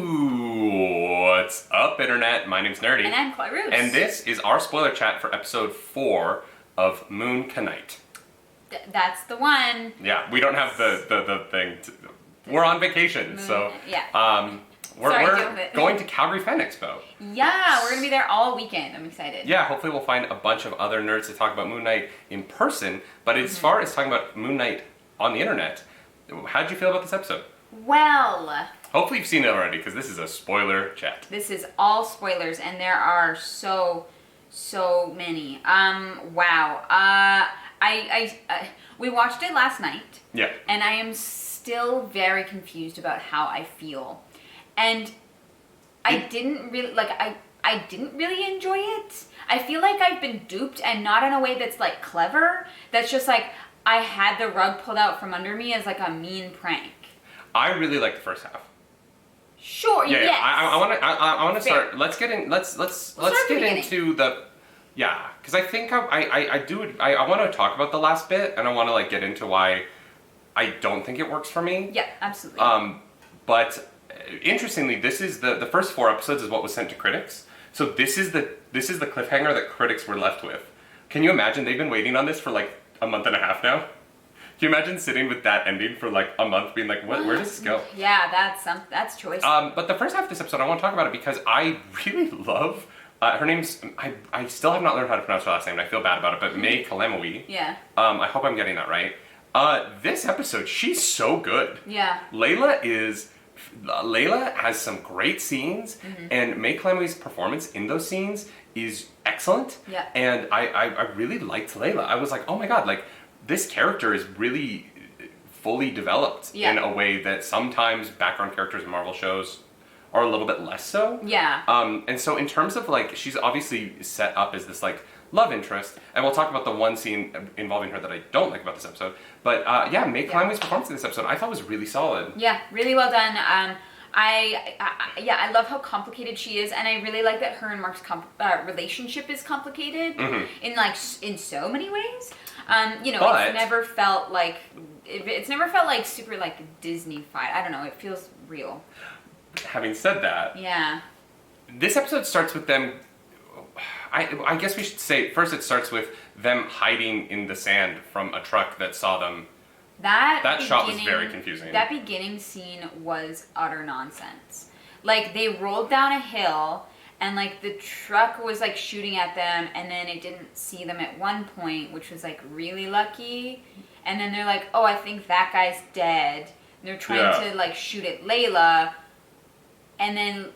What's up, Internet? My name's Nerdy. And I'm Claruce. And this is our spoiler chat for episode 4 of Moon Knight. That's the one. Yeah, we don't have the thing. We're on vacation, so yeah. We're going to Calgary Fan Expo. Yeah, we're going to be there all weekend. I'm excited. Yeah, hopefully we'll find a bunch of other nerds to talk about Moon Knight in person. But as far as talking about Moon Knight on the internet, how did you feel about this episode? Well, hopefully you've seen it already, because this is a spoiler chat. This is all spoilers, and there are so many. Wow. We watched it last night. Yeah. And I am still very confused about how I feel. And I didn't really enjoy it. I feel like I've been duped, and not in a way that's like clever. That's just like I had the rug pulled out from under me as like a mean prank. I really like the first half. Sure. Yeah. Yes. I want to start. Let's get in. Let's get into the. Yeah, because I think I want to talk about the last bit, and I want to like get into why I don't think it works for me. Yeah, absolutely. But interestingly, this is the first 4 episodes is what was sent to critics. So this is the cliffhanger that critics were left with. Can you imagine? They've been waiting on this for like a month and a half now. Can you imagine sitting with that ending for like a month, being like, where does this go? Yeah, that's choice. But the first half of this episode, I want to talk about it because I really love her name's. I still have not learned how to pronounce her last name, and I feel bad about it. But May Kalamoui. Yeah. I hope I'm getting that right. This episode, she's so good. Yeah. Layla has some great scenes, and May Kalamoui's performance in those scenes is excellent. Yeah. And I really liked Layla. I was like, oh my god, like this character is really fully developed in a way that sometimes background characters in Marvel shows are a little bit less so. Yeah. And so in terms of like, she's obviously set up as this like love interest, and we'll talk about the one scene involving her that I don't like about this episode. But May Kalamoui's performance in this episode I thought was really solid. Yeah, really well done. I love how complicated she is, and I really like that her and Mark's relationship is complicated in so many ways. It's never felt like super like Disney-fied. I don't know. It feels real. Having said that, this episode starts with them. I guess we should say first. It starts with them hiding in the sand from a truck that saw them. That shot was very confusing. That beginning scene was utter nonsense. Like, they rolled down a hill, and like the truck was like shooting at them, and then it didn't see them at one point, which was like really lucky. And then they're like, oh, I think that guy's dead. And they're trying to like shoot at Layla, and then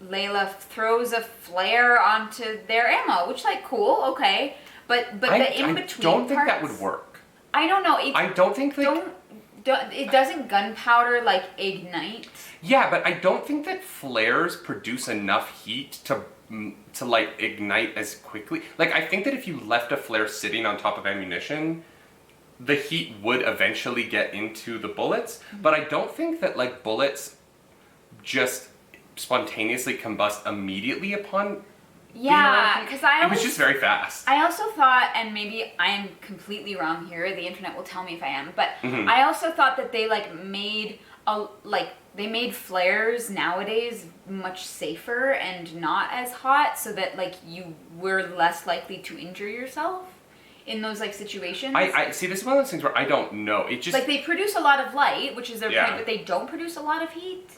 Layla throws a flare onto their ammo, which like cool, okay. But the in between I don't think parts, that would work. I don't know. I don't think it doesn't gunpowder like ignite. Yeah, but I don't think that flares produce enough heat to like ignite as quickly. Like, I think that if you left a flare sitting on top of ammunition, the heat would eventually get into the bullets. But I don't think that like bullets just spontaneously combust immediately upon. Yeah, because it was just very fast. I also thought, and maybe I am completely wrong here, the internet will tell me if I am, but I also thought that they made flares nowadays much safer and not as hot, so that like you were less likely to injure yourself in those like situations. I see. This is one of those things where I don't know. It just like they produce a lot of light, which is their point, but they don't produce a lot of heat.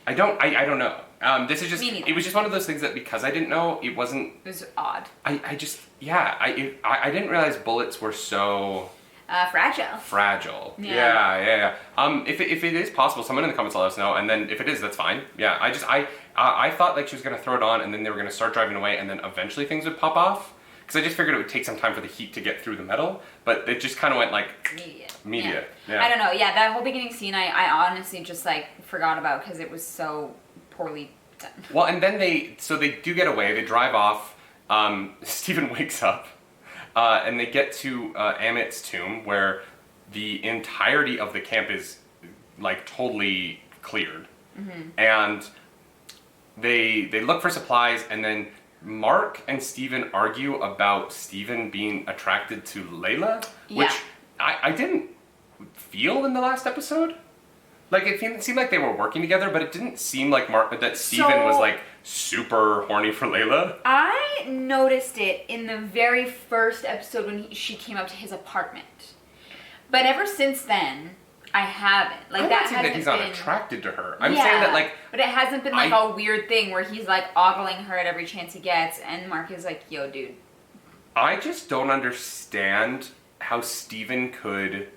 I don't know. This is just. Me neither. It was just one of those things that because I didn't know, it wasn't. It was odd. I didn't realize bullets were so. Fragile. Yeah. If it is possible, someone in the comments let us know, and then if it is, that's fine. Yeah. I thought like she was gonna throw it on, and then they were gonna start driving away, and then eventually things would pop off. Because I just figured it would take some time for the heat to get through the metal, but it just kind of went like immediate. Yeah. I don't know. Yeah, that whole beginning scene, I honestly just like forgot about because it was so poorly done. Well, and then they do get away. They drive off. Stephen wakes up, and they get to Amit's tomb, where the entirety of the camp is like totally cleared, and they look for supplies, and then Mark and Steven argue about Steven being attracted to Layla, which I didn't feel in the last episode. Like, it seemed like they were working together, but it didn't seem like that Steven was, like, super horny for Layla. I noticed it in the very first episode when she came up to his apartment. But ever since then, I haven't. Like, I'm that not saying hasn't that he's not been attracted to her. I'm saying that, like... But it hasn't been, like, a weird thing where he's, like, ogling her at every chance he gets, and Mark is like, yo, dude. I just don't understand how Steven could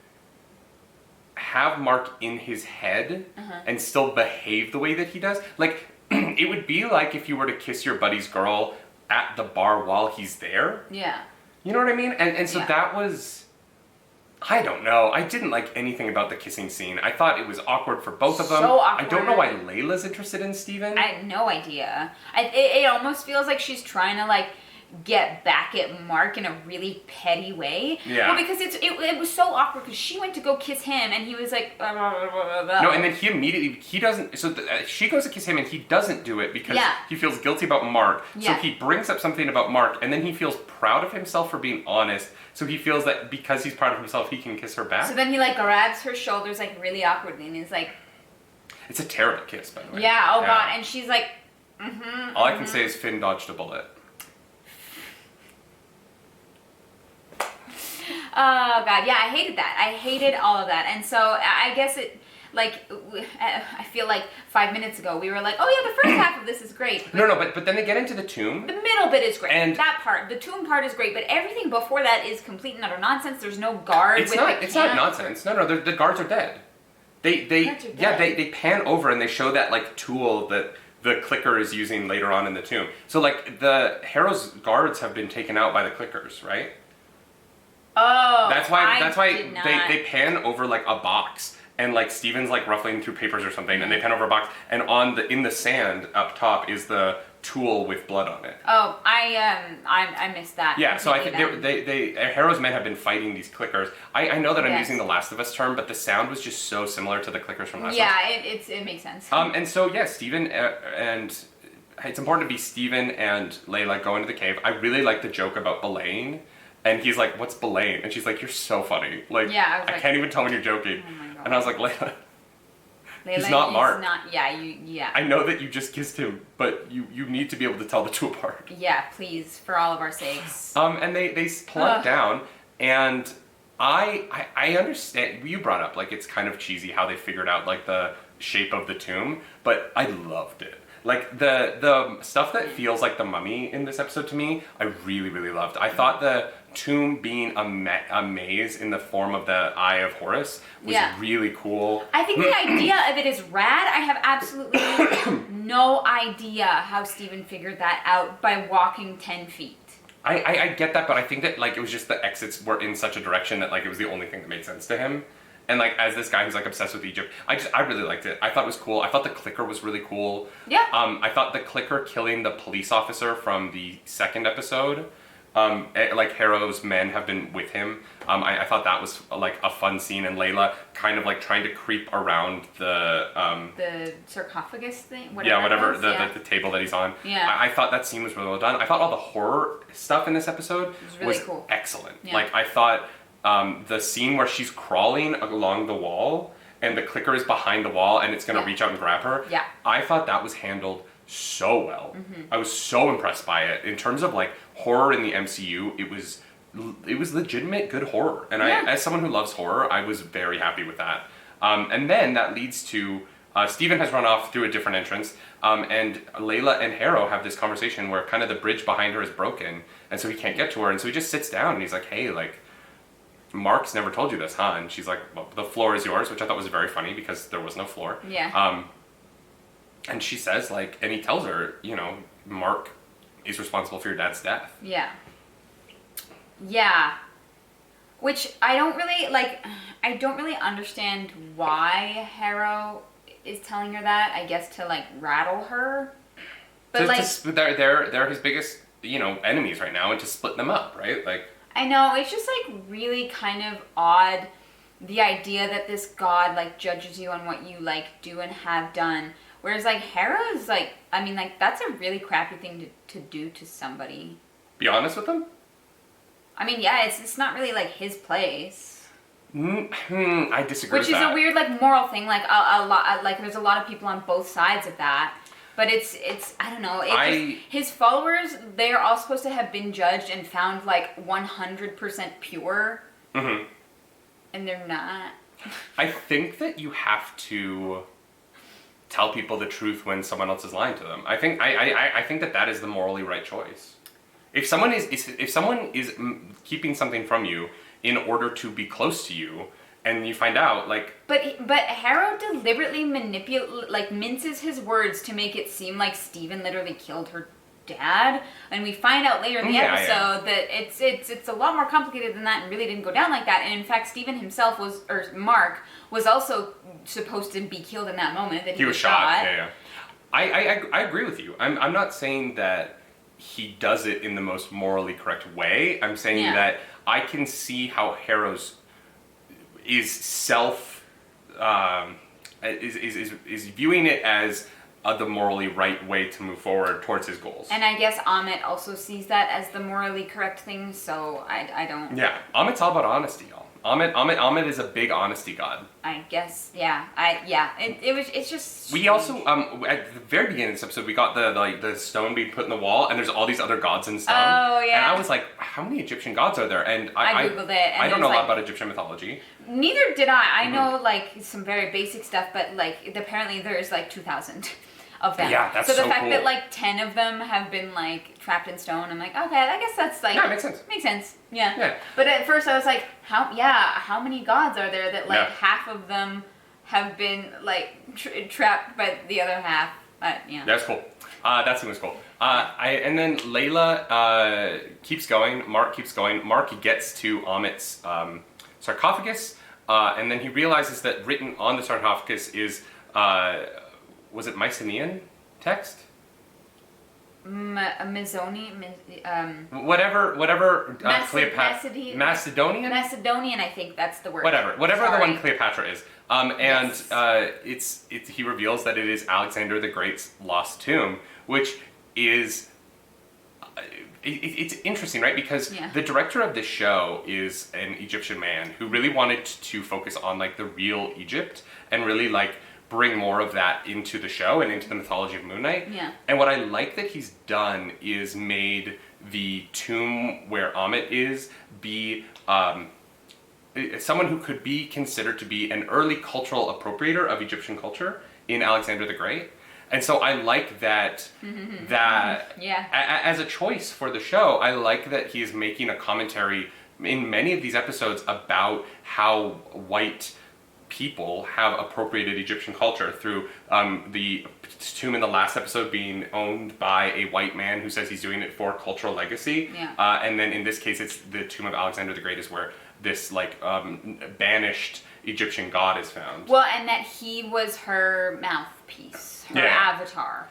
have Mark in his head and still behave the way that he does. Like, it would be like if you were to kiss your buddy's girl at the bar while he's there. Yeah. You know what I mean? And so that was... I don't know. I didn't like anything about the kissing scene. I thought it was awkward for both of them. So awkward. I don't know why Layla's interested in Steven. I had no idea. It almost feels like she's trying to, like, get back at Mark in a really petty way. Yeah. Well, because it was so awkward because she went to go kiss him and he was like, blah, blah, blah, blah. No, and then he doesn't, so she goes to kiss him and he doesn't do it because he feels guilty about Mark. So he brings up something about Mark and then he feels proud of himself for being honest. So he feels that because he's proud of himself, he can kiss her back. So then he, like, grabs her shoulders, like, really awkwardly and he's like... It's a terrible kiss, by the way. Yeah, oh God, and she's like, All I can say is Finn dodged a bullet. Oh God, yeah, I hated that. I hated all of that. And so I guess it, like, I feel like 5 minutes ago we were like, oh yeah, the first half of this is great. No, but then they get into the tomb. The middle bit is great. And that part, the tomb part is great, but everything before that is complete and utter nonsense. There's no guard It's not nonsense. No, the guards are dead. They pan over and they show that, like, tool that the clicker is using later on in the tomb. So, like, the Harrow's guards have been taken out by the clickers, right? Oh, that's why they pan over, like, a box and, like, Steven's, like, ruffling through papers or something and they pan over a box and in the sand up top is the tool with blood on it. Oh, I missed that. Yeah, so I think Harrow's men have been fighting these clickers. I know that I'm using the Last of Us term, but the sound was just so similar to the clickers from Last of Us. Yeah, it makes sense. And so Steven and it's important to be Steven and Layla go into the cave. I really like the joke about belaying. And he's like, what's belaying? And she's like, you're so funny. Like, I can't even tell when you're joking. Oh my God. And I was like, Layla, he's not Mark. I know that you just kissed him, but you need to be able to tell the two apart. Yeah, please, for all of our sakes. And they plunk down, and I understand, you brought up, like, it's kind of cheesy how they figured out, like, the shape of the tomb, but I loved it. Like, the stuff that feels like the mummy in this episode to me, I really, really loved. I thought the tomb being a maze in the form of the Eye of Horus was really cool. I think the idea of it is rad. I have absolutely no idea how Steven figured that out by walking 10 feet. I get that, but I think that, like, it was just the exits were in such a direction that, like, it was the only thing that made sense to him. And, like, as this guy who's, like, obsessed with Egypt, I really liked it. I thought it was cool. I thought the clicker was really cool. Yeah. I thought the clicker killing the police officer from the second episode, like, Harrow's men have been with him. I thought that was, like, a fun scene. And Layla kind of, like, trying to creep around the sarcophagus thing? Whatever, the table that he's on. Yeah. I thought that scene was really well done. I thought all the horror stuff in this episode was really cool. Excellent. Yeah. Like, I thought... the scene where she's crawling along the wall and the clicker is behind the wall and it's going to reach out and grab her. Yeah. I thought that was handled so well. I was so impressed by it. In terms of, like, horror in the MCU, it was legitimate good horror. And I, as someone who loves horror, I was very happy with that. And then that leads to Steven has run off through a different entrance, and Layla and Harrow have this conversation where kind of the bridge behind her is broken, and so he can't get to her, and so he just sits down and he's like, hey, like, Mark's never told you this, huh? And she's like, well, the floor is yours, which I thought was very funny because there was no floor. Yeah. And she says, like, and he tells her, you know, Mark is responsible for your dad's death. Yeah. Yeah. Which I don't really understand why Harrow is telling her that. I guess to, like, rattle her. But, they're his biggest, you know, enemies right now, and to split them up, right? Like... I know, it's just, like, really kind of odd, the idea that this god, like, judges you on what you, like, do and have done. Whereas, like, Harrow's, like, I mean, like, that's a really crappy thing to do to somebody. Be honest with them? I mean, yeah, it's not really, like, his place. I disagree Which with is that. a weird, like, moral thing. Like, a lot, like, there's a lot of people on both sides of that. But it's I don't know. His followers, they are all supposed to have been judged and found, like, 100% pure. Mm-hmm. And they're not. I think that you have to tell people the truth when someone else is lying to them. I think that is the morally right choice. If someone is keeping something from you in order to be close to you, and you find out, like... But Harrow deliberately minces his words to make it seem like Stephen literally killed her dad, and we find out later in the episode that it's a lot more complicated than that and really didn't go down like that. And in fact, Stephen himself Mark was also supposed to be killed in that moment, that he was shot. Yeah. I agree with you. I'm not saying that he does it in the most morally correct way. I'm saying that I can see how Harrow's is viewing it as the morally right way to move forward towards his goals. And I guess Amit also sees that as the morally correct thing, so I don't... Yeah, Amit's all about honesty, y'all. Amit is a big honesty god. I guess, it's just... We also, at the very beginning of this episode, we got the stone being put in the wall, and there's all these other gods in stone. Oh, yeah. And I was like, how many Egyptian gods are there? And I Googled it. And I don't know a lot about Egyptian mythology. Neither did I. I know, like, some very basic stuff, but, like, apparently there's, like, 2,000 of them. Yeah, that's so so the fact cool. that, like, 10 of them have been, like, trapped in stone, I'm like, okay, I guess that's, like... Yeah, it makes sense. Makes sense, yeah. Yeah. But at first I was like, how many gods are there that, like, half of them have been, like, trapped by the other half? Yeah. That's cool. That seems cool. And then Layla keeps going. Mark keeps going. Mark gets to Amit's sarcophagus, and then he realizes that written on the sarcophagus is, was it Mycenaean text? Whatever. Cleopatra. Macedonian. Macedonian, I think that's the word. Whatever the one Cleopatra is. And yes. he reveals that it is Alexander the Great's lost tomb, which is it's interesting, right? Because the director of this show is an Egyptian man who really wanted to focus on, like, the real Egypt and really, like, bring more of that into the show and into the mythology of Moon Knight. Yeah. And what I like that he's done is made the tomb where Amit is be someone who could be considered to be an early cultural appropriator of Egyptian culture in Alexander the Great. And so I like that, as a choice for the show, I like that he is making a commentary in many of these episodes about how white people have appropriated Egyptian culture through the tomb in the last episode being owned by a white man who says he's doing it for cultural legacy. Yeah. And then in this case, it's the tomb of Alexander the Great is where this, like, banished Egyptian god is found. Well, and that he was her mouthpiece, her avatar.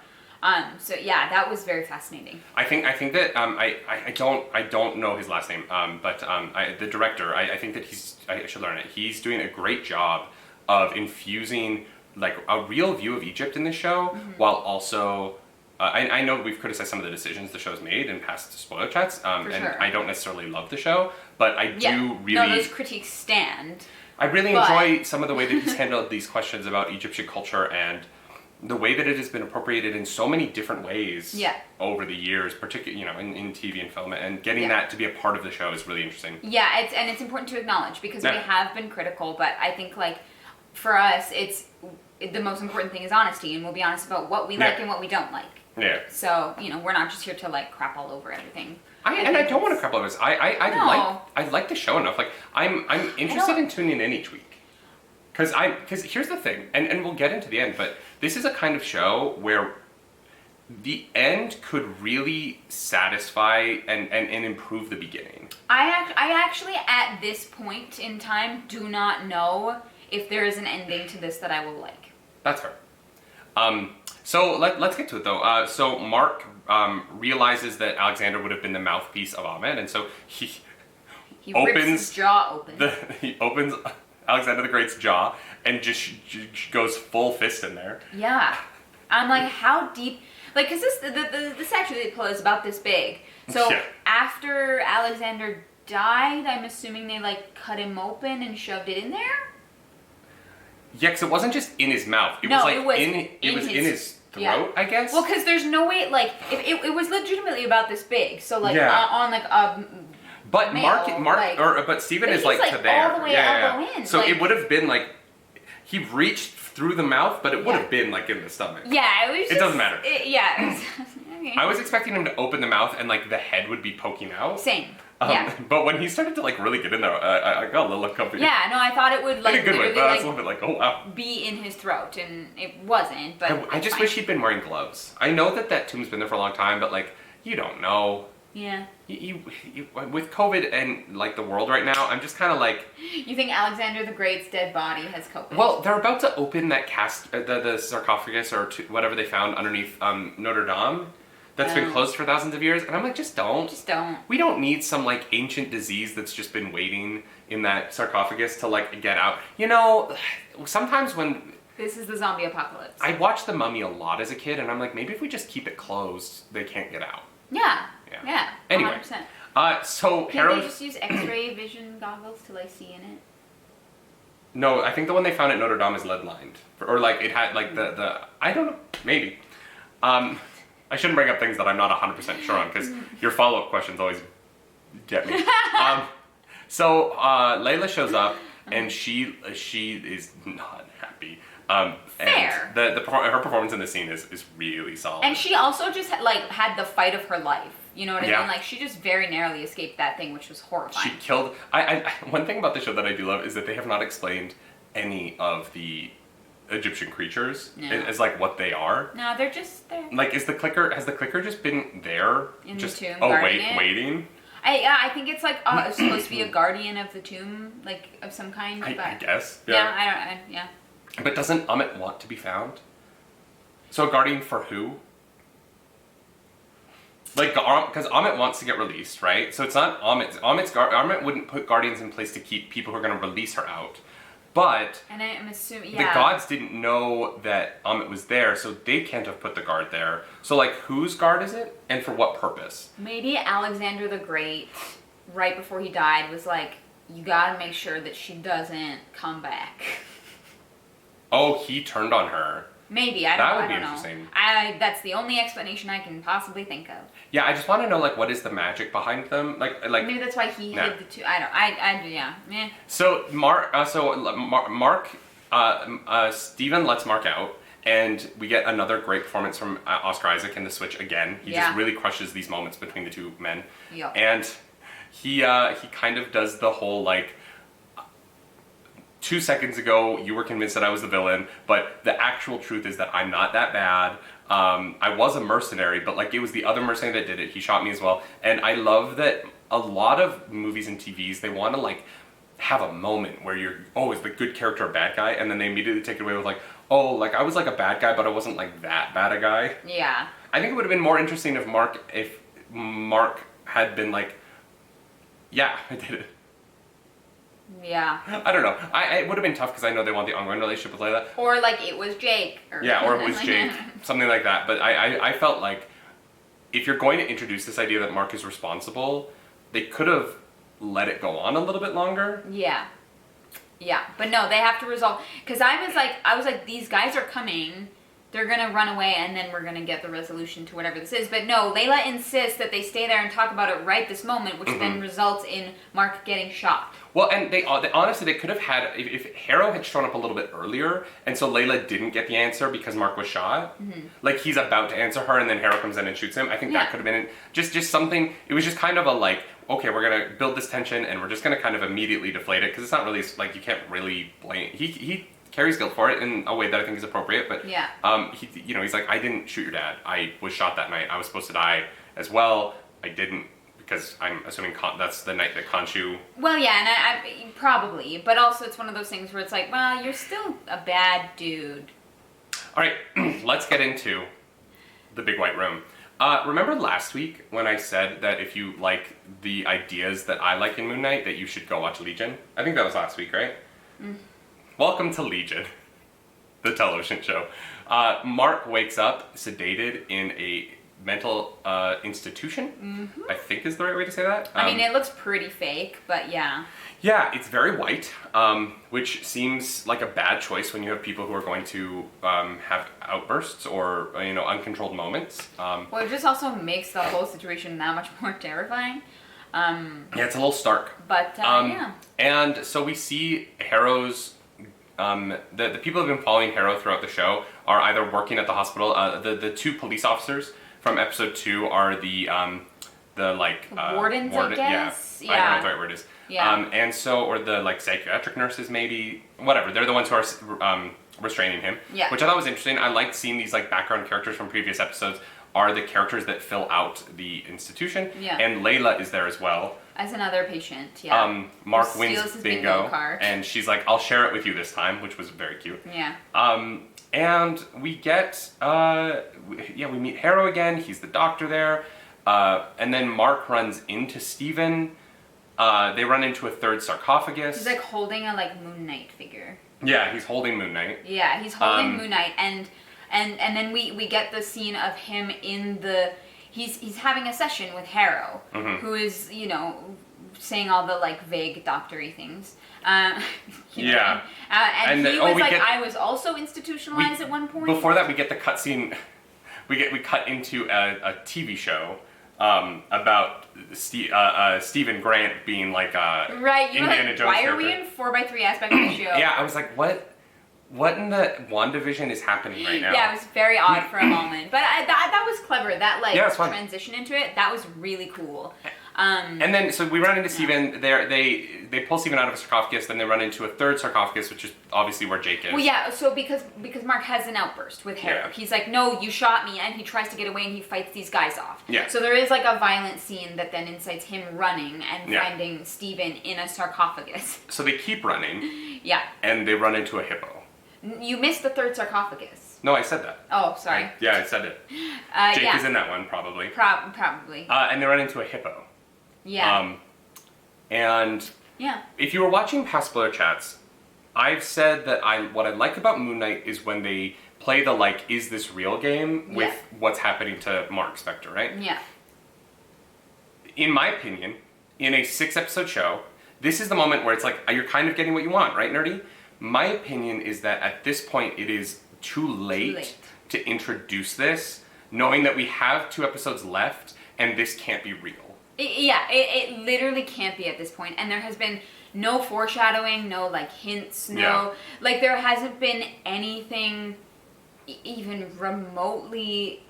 So yeah, that was very fascinating. I think that I don't know his last name, but the director, I think that I should learn it. He's doing a great job of infusing, like, a real view of Egypt in this show, while also I know we've criticized some of the decisions the show's made in past spoiler chats, and sure. I don't necessarily love the show, but I do really... No, those critiques stand. I really enjoy some of the way that he's handled these questions about Egyptian culture and the way that it has been appropriated in so many different ways over the years, particularly, in TV and film, and getting that to be a part of the show is really interesting. Yeah, it's important to acknowledge because we have been critical, but I think, like, for us, the most important thing is honesty, and we'll be honest about what we like and what we don't like. Yeah. So, we're not just here to, like, crap all over everything. I don't want to crap all over this. I like the show enough. Like, I'm interested in tuning in each week. Because here's the thing, and we'll get into the end, but this is a kind of show where the end could really satisfy and improve the begining. I actually, at this point in time, do not know if there is an ending to this that I will like. That's fair. So let's get to it, though. So Mark realizes that Alexander would have been the mouthpiece of Ahmed, and so he rips his jaw open. He opens Alexander the Great's jaw and just goes full fist in there. Yeah. I'm like, how deep... Like, because the statue they pull is about this big. So after Alexander died, I'm assuming they like cut him open and shoved it in there. Yeah, because it wasn't just in his mouth. It No, was like it was in his throat, yeah. I guess. Well, because there's no way, like, it was legitimately about this big, so like Yeah. on like a. But male, but Steven but is he's, like to there. all the way elbow in. So like, it would have been like he reached through the mouth, but it would Yeah. have been like in the stomach. Yeah, it was. It doesn't matter. Yeah. It was, okay. I was expecting him to open the mouth and like the head would be poking out. Same. Yeah. But when he started to like really get in there, I got a little uncomfortable. Yeah, no, I thought it would like in a good way, literally, but I was like, a little bit like, oh wow. be in his throat, and it wasn't. But I just wish he'd been wearing gloves. I know that tomb's been there for a long time, but like you don't know. Yeah. You, with COVID and like the world right now, I'm just kind of like. You think Alexander the Great's dead body has COVID? Well, they're about to open that the sarcophagus or whatever they found underneath Notre Dame. That's been closed for thousands of years, and I'm like, just don't. Just don't. We don't need some like ancient disease that's just been waiting in that sarcophagus to like get out. You know, sometimes when This is the zombie apocalypse. I watched The Mummy a lot as a kid, and I'm like, maybe if we just keep it closed, they can't get out. Yeah. Yeah. Yeah. Anyway. 100%. So Can't Harrow. they just use X-ray vision goggles to like see in it? No, I think the one they found at Notre Dame is lead lined, or like it had like the I don't know, maybe. I shouldn't bring up things that I'm not 100% sure on because your follow-up questions always get me. So Layla shows up and she is not happy. Fair. And her performance in the scene is really solid. And she also just had the fight of her life. You know what I Yeah. mean? Like she just very narrowly escaped that thing, which was horrifying. She killed. One thing about the show that I do love is that they have not explained any of the Egyptian creatures as like what they are. No, they're just there. Like, has the clicker just been there? In just, the tomb, oh, guarding it? waiting? I think it's like it's supposed to be a guardian of the tomb, like of some kind. I But guess. yeah, yeah. But doesn't Amit want to be found? So a guardian for who? Like, because Amit wants to get released, right? So it's not Amit wouldn't put guardians in place to keep people who are going to release her out. But And I'm assuming, the gods didn't know that Amit was there, so they can't have put the guard there. So, like, whose guard is it, and for what purpose? Maybe Alexander the Great, right before he died, was like, you gotta make sure that she doesn't come back. Oh, he turned on her. Maybe, I That don't, would I be don't know. interesting. That's the only explanation I can possibly think of. Yeah, I just want to know, like, what is the magic behind them? Like. Maybe that's why he Nah. hid the two. Yeah. Meh. So Steven lets Mark out, and we get another great performance from Oscar Isaac in the switch again. He just really crushes these moments between the two men. Yeah. And he kind of does the whole like, 2 seconds ago you were convinced that I was the villain, but the actual truth is that I'm not that bad. I was a mercenary, but like it was the other mercenary that did it. He shot me as well. And I love that a lot of movies and TVs, they want to like have a moment where you're always the good character or bad guy, and then they immediately take it away with like, oh, like I was like a bad guy, but I wasn't like that bad a guy. Yeah. I think it would have been more interesting if Mark had been like, yeah, I did it. Yeah. I don't know. It would have been tough because I know they want the ongoing relationship with Layla. Or like it was Jake. Or it was Jake. Something like that. But I felt like if you're going to introduce this idea that Mark is responsible, they could have let it go on a little bit longer. Yeah. Yeah. But no, they have to resolve. Because I was like, these guys are coming. They're going to run away and then we're going to get the resolution to whatever this is. But no, Layla insists that they stay there and talk about it right this moment, which then results in Mark getting shot. Well, and they honestly, they could have had, if Harrow had shown up a little bit earlier, and so Layla didn't get the answer because Mark was shot, like he's about to answer her and then Harrow comes in and shoots him, I think that could have been just something, it was just kind of a like, okay, we're going to build this tension and we're just going to kind of immediately deflate it, because it's not really, like, you can't really blame, he carries guilt for it in a way that I think is appropriate, but he's like, I didn't shoot your dad, I was shot that night, I was supposed to die as well, I didn't, because I'm assuming that's the night that Khonshu... Well, yeah, and I probably, but also it's one of those things where it's like, well, you're still a bad dude. All right, let's get into the big white room. Remember last week when I said that if you like the ideas that I like in Moon Knight, that you should go watch Legion? I think that was last week, right? Welcome to Legion, the television show. Mark wakes up sedated in a mental institution, I think is the right way to say that. I mean, it looks pretty fake, but yeah. Yeah, it's very white, which seems like a bad choice when you have people who are going to have outbursts or, uncontrolled moments. Well, it just also makes the whole situation that much more terrifying. Yeah, it's a little stark. But, yeah. And so we see Harrow's, the people who have been following Harrow throughout the show are either working at the hospital. The two police officers from episode 2 are the wardens, I guess? Yeah, I don't know what the right word is. Yeah. And so, or the psychiatric nurses maybe, whatever. They're the ones who are restraining him. Yeah. Which I thought was interesting. I liked seeing these background characters from previous episodes are the characters that fill out the institution. Yeah. And Layla is there as well. As another patient, yeah. Mark Who wins steals his bingo, card. and she's like, "I'll share it with you this time," which was very cute. Yeah. And we get, we meet Harrow again. He's the doctor there, and then Mark runs into Steven. They run into a third sarcophagus. He's holding a Moon Knight figure. Yeah, he's holding Moon Knight. Yeah, he's holding Moon Knight, and then we get the scene of him in the. He's having a session with Harrow, who is saying all the vague doctory things. Yeah. And he was get, I was also institutionalized at one point. Before that, we get the cutscene. We cut into a TV show about Stephen Grant being right. You Indiana were Jones why character. are we in 4x3 aspect of the show? Yeah, I was like, what in the WandaVision is happening right now? Yeah, it was very odd for a moment, but that was clever. That transition into it, that was really cool. And then so we run into Steven. They pull Steven out of a sarcophagus. Then they run into a third sarcophagus, which is obviously where Jake is. Well, yeah. So because Mark has an outburst with Harrow, he's like, "No, you shot me," and he tries to get away and he fights these guys off. Yeah. So there is a violent scene that then incites him running and finding Steven in a sarcophagus. So they keep running. Yeah. And they run into a hippo. You missed the third sarcophagus. No, I said that. Oh, sorry. I said it. Jake is in that one, probably. Probably. And they run into a hippo. Yeah. And if you were watching past spoiler chats, I've said that what I like about Moon Knight is when they play the is this real game with what's happening to Mark Spector, right? Yeah. In my opinion, in a 6-episode show, this is the moment where it's you're kind of getting what you want, right, Nerdy? My opinion is that at this point it is too late to introduce this, knowing that we have 2 episodes left and this can't be real. It literally can't be at this point, and there has been no foreshadowing, no hints, there hasn't been anything even remotely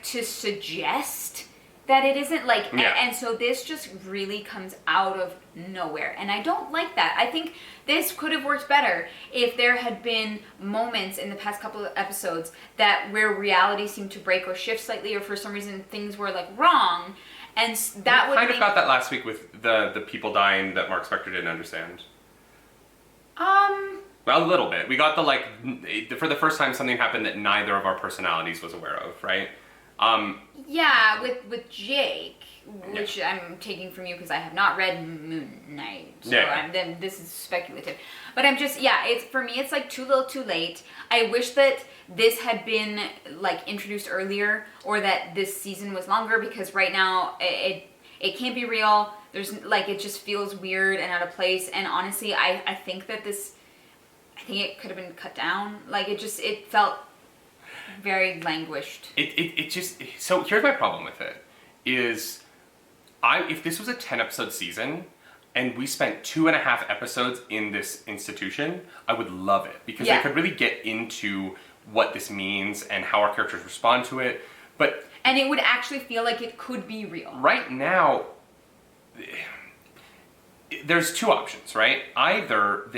to suggest that it isn't and so this just really comes out of nowhere, and I don't like that. I think this could have worked better if there had been moments in the past couple of episodes where reality seemed to break or shift slightly, or for some reason things were wrong, and that would kind of got that last week with the people dying that Mark Spector didn't understand. Well, a little bit. We got for the first time something happened that neither of our personalities was aware of, right? With Jake, which I'm taking from you because I have not read Moon Knight, so then this is speculative. But I'm just it's for me it's too little, too late. I wish that this had been introduced earlier, or that this season was longer, because right now it can't be real. There's it just feels weird and out of place. And honestly, I think that I think it could have been cut down. It felt very languished. So here's my problem with it, is if this was a 10-episode season and we spent 2.5 episodes in this institution, I would love it, because they could really get into what this means and how our characters respond to it. And it would actually feel like it could be real. Right now, there's 2 options, right? Either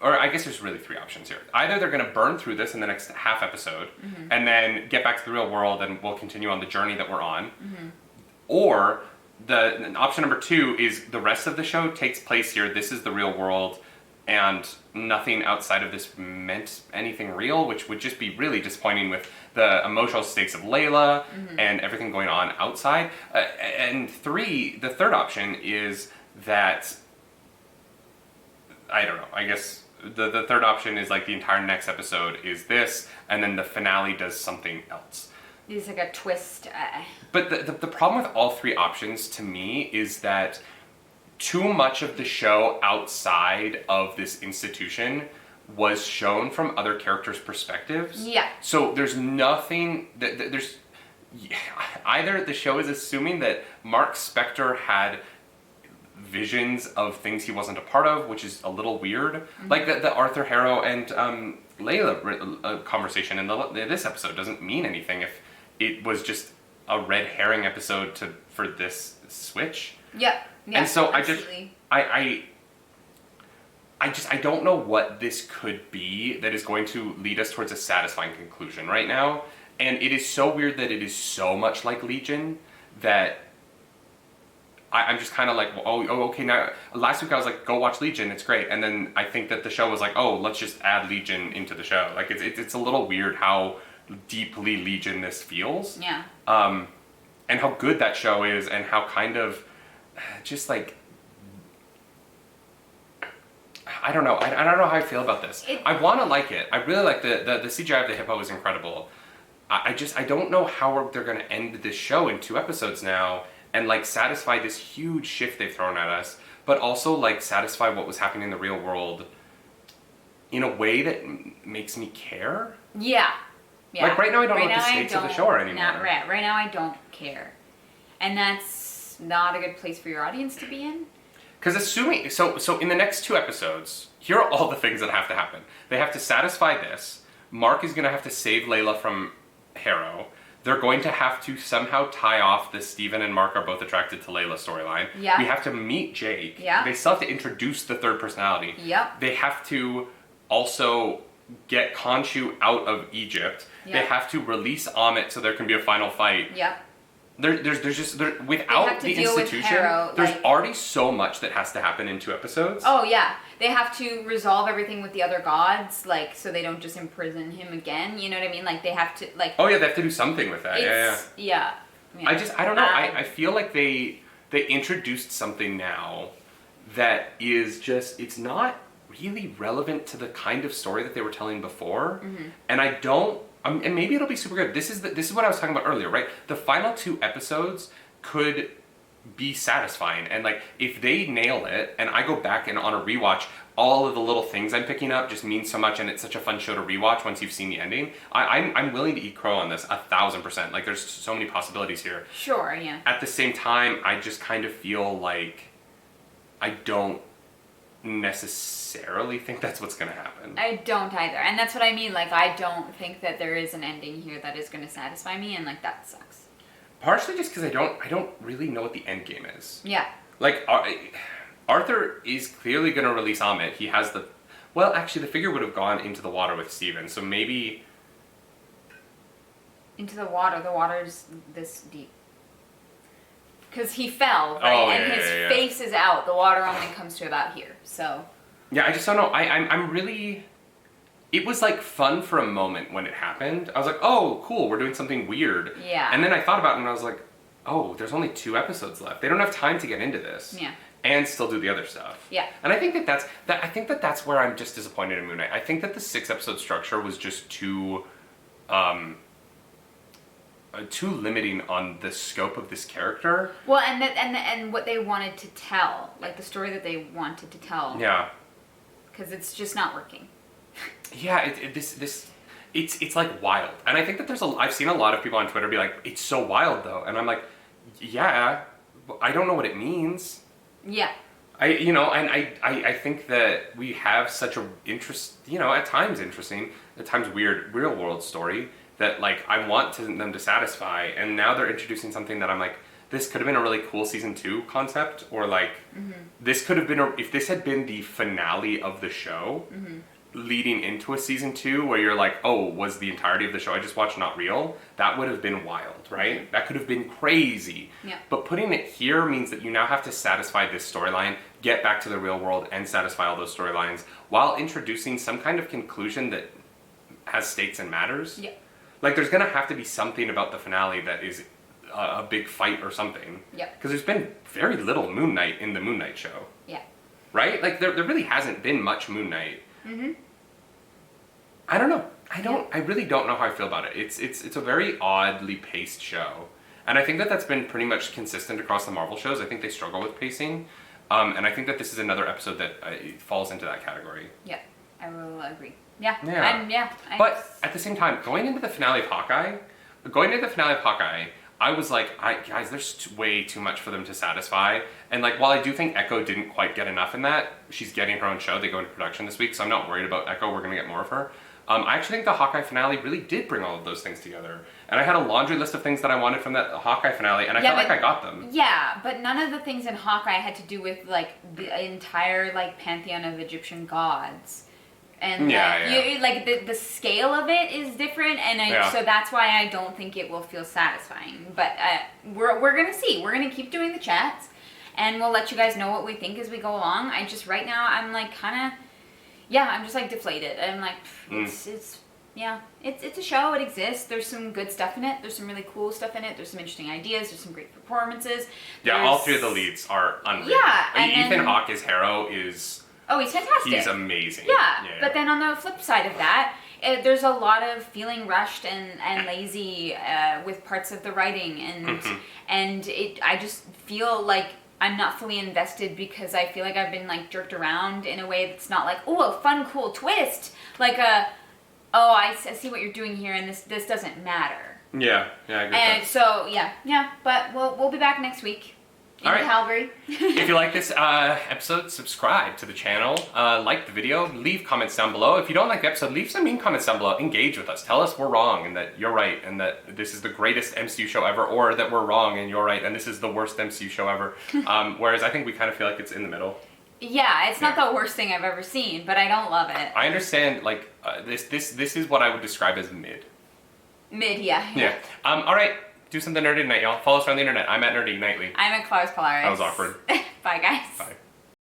I guess there's really 3 options here. Either they're going to burn through this in the next half episode, and then get back to the real world, and we'll continue on the journey that we're on. Or the option number 2 is the rest of the show takes place here. This is the real world, and nothing outside of this meant anything real, which would just be really disappointing with the emotional stakes of Layla and everything going on outside. And the third option is that, I don't know, I guess the third option is the entire next episode is this, and then the finale does something else. It's like a twist. But the problem with all three options to me is that too much of the show outside of this institution was shown from other characters' perspectives. Yeah. So there's nothing there's either the show is assuming that Mark Spector had visions of things he wasn't a part of, which is a little weird. Mm-hmm. Like the Arthur Harrow and Layla conversation in this episode doesn't mean anything if it was just a red herring episode for this switch. Yeah. Yeah. And so absolutely. I don't know what this could be that is going to lead us towards a satisfying conclusion right now. And it is so weird that it is so much like Legion that I'm just kind of like, okay, now, last week I was like, go watch Legion, it's great. And then I think that the show was like, oh, let's just add Legion into the show. Like, it's a little weird how deeply Legion this feels. Yeah. And how good that show is, and how kind of, just like, I don't know. I don't know how I feel about this. I want to like it. I really like the CGI of the hippo is incredible. I don't know how they're going to end this show in 2 episodes now and like satisfy this huge shift they've thrown at us, but also like satisfy what was happening in the real world in a way that makes me care. Yeah. Yeah. Like right now I don't know what the stakes of the show are anymore. Right now I don't care. And that's not a good place for your audience to be in. Because assuming, so in the next 2 episodes, here are all the things that have to happen. They have to satisfy this. Mark is going to have to save Layla from Harrow. They're going to have to somehow tie off the Steven and Mark are both attracted to Layla storyline. Yeah. We have to meet Jake. Yeah. They still have to introduce the third personality. Yep. They have to also get Khonshu out of Egypt. Yep. They have to release Amit so there can be a final fight. Yep. Without the institution, Harrow, there's already so much that has to happen in 2 episodes. Oh yeah, they have to resolve everything with the other gods, like so they don't just imprison him again. You know what I mean? Like they have to like. Oh yeah, they have to do something with that. Yeah. I don't know. I feel like they introduced something now that is just it's not really relevant to the kind of story that they were telling before, and I don't. And maybe it'll be super good. This is what I was talking about earlier, right? The final 2 episodes could be satisfying, and like if they nail it, and I go back and on a rewatch, all of the little things I'm picking up just mean so much, and it's such a fun show to rewatch once you've seen the ending. I'm willing to eat crow on this 1,000%. Like there's so many possibilities here. Sure, yeah. At the same time, I just kind of feel like I don't necessarily think that's what's going to happen. I don't either, and that's what I mean. Like I don't think that there is an ending here that is going to satisfy me, and like that sucks. Partially just because I don't really know what the end game is. Yeah. Like Arthur is clearly going to release Amit. He has the actually the figure would have gone into the water with Steven, so maybe into the water. The water's this deep. Because he fell, right? Oh, and his face is out. The water only comes to about here, so. Yeah, I just don't know. I'm really... It was, like, fun for a moment when it happened. I was like, oh, cool, we're doing something weird. Yeah. And then I thought about it and I was like, oh, there's only 2 episodes left. They don't have time to get into this. Yeah. And still do the other stuff. Yeah. And I think that's where I'm just disappointed in Moon Knight. I think that the 6-episode structure was just too limiting on the scope of this character. Well, and what they wanted to tell, like the story that they wanted to tell. Yeah. Because it's just not working. Yeah, it's like wild, and I think that I've seen a lot of people on Twitter be like, it's so wild though, and I'm like, yeah, I don't know what it means. Yeah. I think that we have such a at times interesting, at times weird real world story that like I want them to satisfy, and now they're introducing something that I'm like, this could have been a really cool season 2 concept, or like this could have been if this had been the finale of the show, leading into a season 2 where you're like, oh, was the entirety of the show I just watched not real? That would have been wild, right? That could have been crazy. Yeah. But putting it here means that you now have to satisfy this storyline, get back to the real world, and satisfy all those storylines while introducing some kind of conclusion that has stakes and matters. Yeah. Like, there's going to have to be something about the finale that is a big fight or something. Yeah. Because there's been very little Moon Knight in the Moon Knight show. Yeah. Right? Like, there really hasn't been much Moon Knight. I don't know. I really don't know how I feel about it. It's a very oddly paced show. And I think that that's been pretty much consistent across the Marvel shows. I think they struggle with pacing. And I think that this is another episode that falls into that category. Yeah, I will agree. Yeah. Yeah. But at the same time, going into the finale of Hawkeye, I was like, guys, there's way too much for them to satisfy. And like, while I do think Echo didn't quite get enough in that, she's getting her own show. They go into production this week, so I'm not worried about Echo. We're going to get more of her. I actually think the Hawkeye finale really did bring all of those things together. And I had a laundry list of things that I wanted from that Hawkeye finale, and I felt like I got them. Yeah, but none of the things in Hawkeye had to do with, like, the entire, like, pantheon of Egyptian gods. And the scale of it is different, and so that's why I don't think it will feel satisfying. But we're gonna see. We're gonna keep doing the chats, and we'll let you guys know what we think as we go along. Right now I'm like kind of, I'm just like deflated. I'm like, it's a show. It exists. There's some good stuff in it. There's some really cool stuff in it. There's some interesting ideas. There's some great performances. All three of the leads are unreal. Yeah, Ethan Hawke as Harrow is. Oh, he's fantastic. He's amazing. Yeah, but then on the flip side of that, there's a lot of feeling rushed and lazy with parts of the writing, and I just feel like I'm not fully invested because I feel like I've been like jerked around in a way that's not like, oh, a fun, cool twist, like I see what you're doing here, and this doesn't matter. Yeah, I agree. And so but we'll be back next week. In Calgary. If you like this episode, subscribe to the channel, like the video, leave comments down below. If you don't like the episode, leave some mean comments down below. Engage with us. Tell us we're wrong and that you're right and that this is the greatest MCU show ever, or that we're wrong and you're right and this is the worst MCU show ever. Whereas I think we kind of feel like it's in the middle. Yeah, it's not the worst thing I've ever seen, but I don't love it. I understand, like, this is what I would describe as mid. Mid, yeah. All right. Do something nerdy tonight, y'all. Follow us around the internet. I'm at Nerdy Nightly. I'm at Claus Polaris. That was awkward. Bye, guys. Bye.